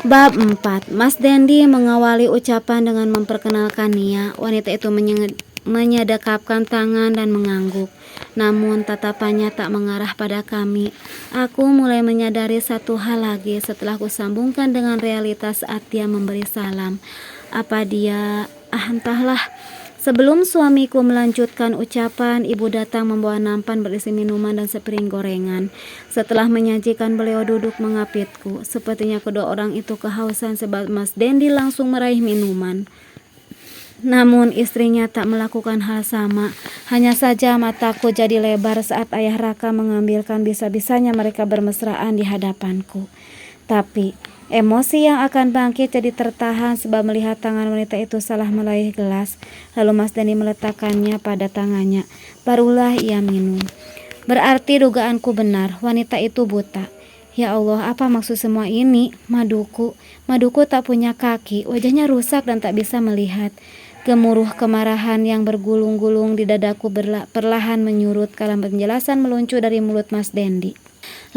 Bab 4. Mas Dendi mengawali ucapan dengan memperkenalkan Nia. Wanita itu menyedekapkan tangan dan mengangguk. Namun tatapannya tak mengarah pada kami. Aku mulai menyadari satu hal lagi setelah kusambungkan dengan realitas saat dia memberi salam. Apa dia... entahlah. Sebelum suamiku melanjutkan ucapan, ibu datang membawa nampan berisi minuman dan sepiring gorengan. Setelah menyajikan, beliau duduk mengapitku. Sepertinya kedua orang itu kehausan sebab Mas Dendi langsung meraih minuman. Namun istrinya tak melakukan hal sama. Hanya saja mataku jadi lebar saat ayah Raka mengambilkan bisa-bisanya mereka bermesraan di hadapanku. Tapi emosi yang akan bangkit jadi tertahan sebab melihat tangan wanita itu salah meraih gelas. Lalu Mas Dendi meletakkannya pada tangannya. Barulah ia minum. Berarti dugaanku benar, wanita itu buta. Ya Allah, apa maksud semua ini? Maduku tak punya kaki, wajahnya rusak dan tak bisa melihat. Gemuruh kemarahan yang bergulung-gulung di dadaku perlahan menyurut kala penjelasan meluncur dari mulut Mas Dendi.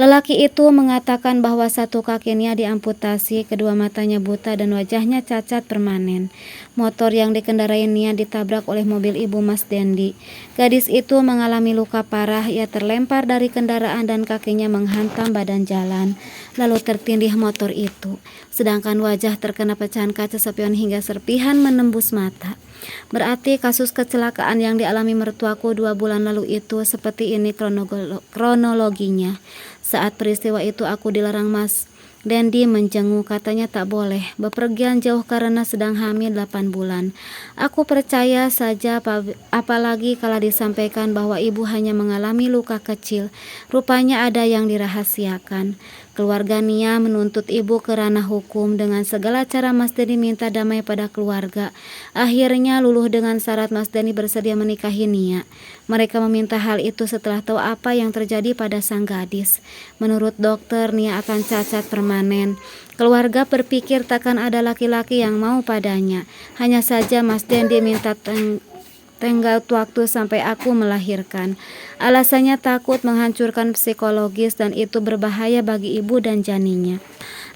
Lelaki itu mengatakan bahwa satu kakinya diamputasi, kedua matanya buta dan wajahnya cacat permanen. Motor yang dikendarai Nia ditabrak oleh mobil ibu Mas Dendi. Gadis itu mengalami luka parah, ia terlempar dari kendaraan dan kakinya menghantam badan jalan, lalu tertindih motor itu. Sedangkan wajah terkena pecahan kaca spion hingga serpihan menembus mata. Berarti kasus kecelakaan yang dialami mertuaku 2 bulan lalu itu seperti ini kronologinya. Saat peristiwa itu aku dilarang Mas Dendi menjenguk, katanya tak boleh bepergian jauh karena sedang hamil 8 bulan. Aku percaya saja, apalagi kala disampaikan bahwa ibu hanya mengalami luka kecil. Rupanya ada yang dirahasiakan. Keluarga Nia menuntut ibu ke ranah hukum. Dengan segala cara Mas Dendi minta damai pada keluarga. Akhirnya luluh dengan syarat Mas Dendi bersedia menikahi Nia. Mereka meminta hal itu setelah tahu apa yang terjadi pada sang gadis. Menurut dokter, Nia akan cacat permanen. Keluarga berpikir takkan ada laki-laki yang mau padanya. Hanya saja Mas Dendi minta tenggat waktu sampai aku melahirkan. Alasannya takut menghancurkan psikologis dan itu berbahaya bagi ibu dan janinnya.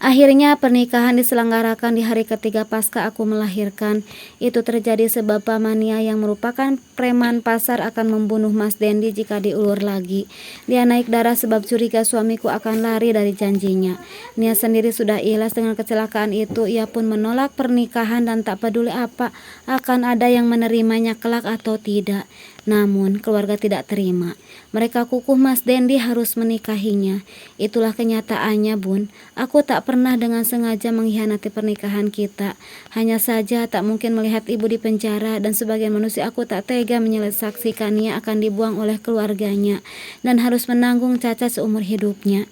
Akhirnya pernikahan diselenggarakan di hari ketiga pasca aku melahirkan. Itu terjadi sebab Pamania yang merupakan preman pasar akan membunuh Mas Dendi jika diulur lagi. Dia naik darah sebab curiga suamiku akan lari dari janjinya. Nia sendiri sudah ikhlas dengan kecelakaan itu. Ia pun menolak pernikahan dan tak peduli apa akan ada yang menerimanya kelak atau tidak. Namun keluarga tidak terima. Mereka kukuh Mas Dendi harus menikahinya. Itulah kenyataannya, Bun. Aku tak pernah dengan sengaja mengkhianati pernikahan kita. Hanya saja tak mungkin melihat ibu di penjara, dan sebagai manusia aku tak tega menyelesaikannya akan dibuang oleh keluarganya dan harus menanggung cacat seumur hidupnya.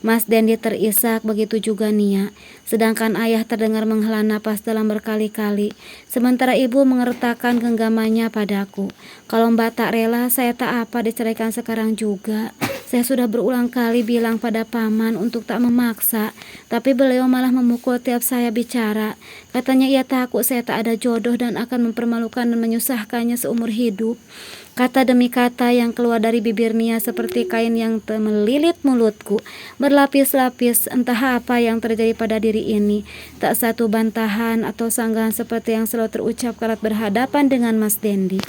Mas Dendi terisak, begitu juga Nia. Sedangkan ayah terdengar menghela napas dalam berkali-kali, sementara ibu mengertakkan genggamannya padaku. Kalau Mbak tak rela, saya tak apa diceraikan sekarang juga. Saya sudah berulang kali bilang pada paman untuk tak memaksa, tapi beliau malah memukul tiap saya bicara. Katanya ia takut saya tak ada jodoh dan akan mempermalukan dan menyusahkannya seumur hidup. Kata demi kata yang keluar dari bibir Nia seperti kain yang melilit mulutku. Berlapis-lapis, entah apa yang terjadi pada diri ini. Tak satu bantahan atau sanggahan seperti yang selalu terucap kala berhadapan dengan Mas Dendi.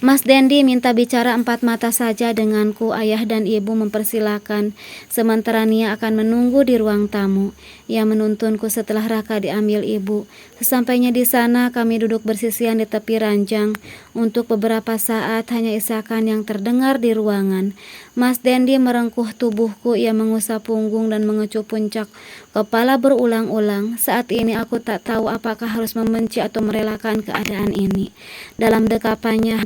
Mas Dendi minta bicara 4 mata saja denganku. Ayah dan ibu mempersilakan, sementara Nia akan menunggu di ruang tamu. Ia menuntunku setelah Raka diambil ibu. Sesampainya di sana, kami duduk bersisian di tepi ranjang. Untuk beberapa saat hanya isakan yang terdengar di ruangan. Mas Dendi merengkuh tubuhku, ia mengusap punggung dan mengecup puncak kepala berulang-ulang. Saat ini aku tak tahu apakah harus membenci atau merelakan keadaan ini. Dalam dekapannya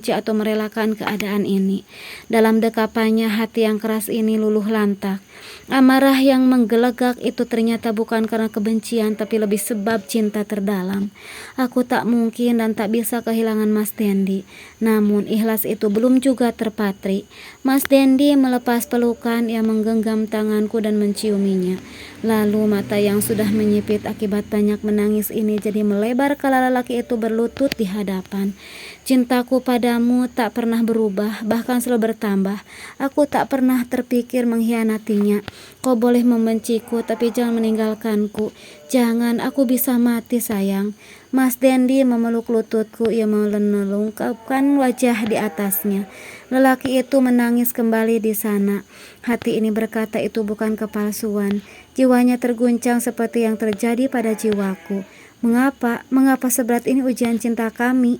hati yang keras ini luluh lantak. Amarah yang menggelegak itu ternyata bukan karena kebencian, tapi lebih sebab cinta terdalam. Aku tak mungkin dan tak bisa kehilangan Mas Dendi. Dendi. Namun ikhlas itu belum juga terpatri. Mas Dendi melepas pelukan, ia menggenggam tanganku dan menciuminya. Lalu mata yang sudah menyipit akibat banyak menangis ini jadi melebar kala lelaki itu berlutut di hadapan. Cintaku padamu tak pernah berubah, bahkan selalu bertambah. Aku tak pernah terpikir mengkhianatinya. Kau boleh membenciku, tapi jangan meninggalkanku. Jangan, aku bisa mati sayang. Mas Dendi memeluk lututku, ia menelungkapkan wajah di atasnya. Lelaki itu menangis kembali di sana. Hati ini berkata itu bukan kepalsuan. Jiwanya terguncang seperti yang terjadi pada jiwaku. Mengapa seberat ini ujian cinta kami?